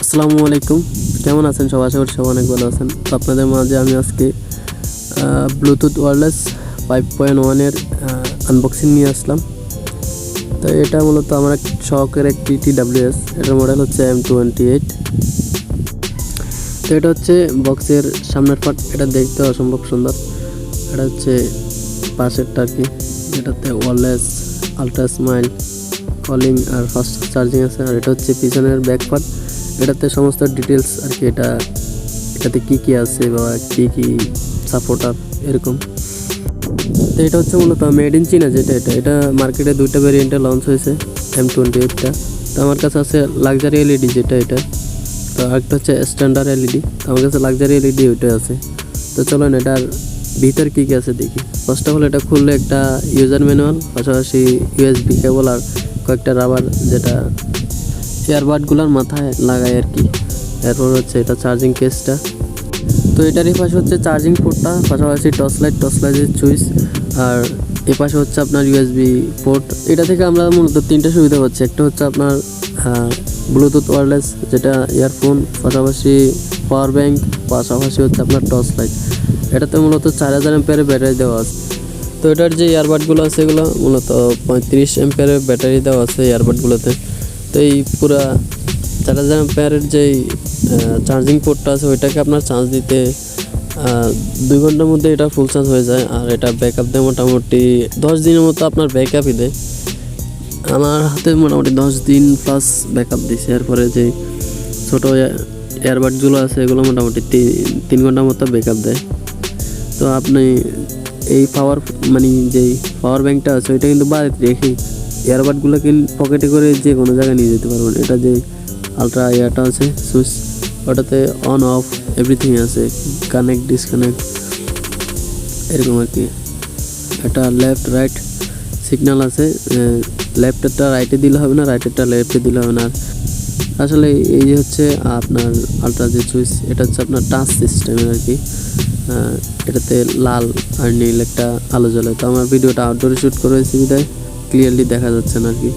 আসসালামু আলাইকুম, কেমন আছেন সবাই? আশা করি সবাই অনেক ভালো আছেন। তো আপনাদের মাঝে আমি আজকে ব্লুটুথ ওয়্যারলেস 5.1 এর আনবক্সিং নিয়ে আসলাম। তো এটা মূলত আমার এক শখের একটি TWS, এটার মডেল হচ্ছে M28। তো এটা হচ্ছে বক্সের সামনের পার্ট, এটা দেখতে অসম্ভব সুন্দর। এটা হচ্ছে পাশেরটা আর কি, যেটাতে ওয়্যারলেস, আলট্রা স্মাইল, কলিং আর ফাস্ট চার্জিং আছে। আর এটা হচ্ছে পিছনের ব্যাক পার্ট, এটাতে সমস্ত ডিটেলস আর কি, এটাতে কী আছে বা কী সাপোর্টার এরকম। তো এটা হচ্ছে মূলত মেড ইন চীনা, এটা মার্কেটে দুইটা ভ্যারিয়েন্টে লঞ্চ হয়েছে M28টা। তো আমার কাছে আছে লাক্সারি এলইডি, এটা। তো আরেকটা হচ্ছে স্ট্যান্ডার্ড এলইডি, তো আমার কাছে লাক্সারি এলইডি ওইটাই আছে। তো চলুন এটার ভিতর কী আছে দেখি। ফার্স্ট অফ অল এটা খুললে একটা ইউজার ম্যানুয়াল, পাশাপাশি USB কেবল আর কয়েকটা রাবার, যেটা এয়ারবাডগুলোর মাথায় লাগায় আর কি। এরপর হচ্ছে এটা চার্জিং কেসটা। তো এটারই পাশে হচ্ছে চার্জিং পোর্টটা, পাশাপাশি টর্চলাইটের সুইচ, আর এ পাশে হচ্ছে আপনার USB পোর্ট। এটা থেকে আমরা মূলত তিনটা সুবিধা পাচ্ছি। একটা হচ্ছে আপনার ব্লুটুথ ওয়্যারলেস, যেটা ইয়ারফোন, পাশাপাশি পাওয়ার ব্যাঙ্ক, পাশাপাশি হচ্ছে আপনার টর্চ লাইট। এটাতে মূলত 4000 এমপিয়ারের ব্যাটারি দেওয়া আছে। তো এটার যে ইয়ারবাডগুলো আছে এগুলো মূলত 35 এমপিয়ারের ব্যাটারি দেওয়া আছে ইয়ারবাডগুলোতে। তো এই পুরা 4000 এমপিয়ারের যেই চার্জিং পোর্টটা আছে ওইটাকে আপনার চার্জ দিতে 2 ঘন্টার মধ্যে এটা ফুল চার্জ হয়ে যায়। আর এটা ব্যাকআপ দেয় মোটামুটি 10 দিনের মতো আপনার ব্যাকআপই দেয়। আমার হাতে মোটামুটি 10 দিন প্লাস ব্যাকআপ দিছে। এরপরে যে ছোটো এয়ারবাডগুলো আছে এগুলো মোটামুটি 3 ঘন্টার মতো ব্যাকআপ দেয়। তো আপনি এই যেই পাওয়ার ব্যাঙ্কটা আছে ওইটা কিন্তু বাড়িতে রেখে এয়ারবাডগুলো পকেটে করে যে কোনো জায়গায় নিয়ে যেতে পারবেন। এটা যে আলট্রা ইয়ারটা আছে সুইচ, ওটাতে অন অফ এভরিথিং আছে, কানেক্ট ডিসকানেক্ট এরকম আর কি। এটা লেফট রাইট সিগন্যাল আছে, লেফটেরটা রাইটে দিলে হবে না, রাইটেরটা লেফটে দিলে হবে না। আসলে এই যে হচ্ছে আপনার আলট্রা যে সুইচ, এটা হচ্ছে আপনার টাচ সিস্টেমের আর কি। এটাতে লাল আর নীল একটা আলো জ্বলে। তো আমার ভিডিওটা আউটডোরে শ্যুট করেছি বিধায় ক্লিয়ারলি দেখা যাচ্ছে না আর কি।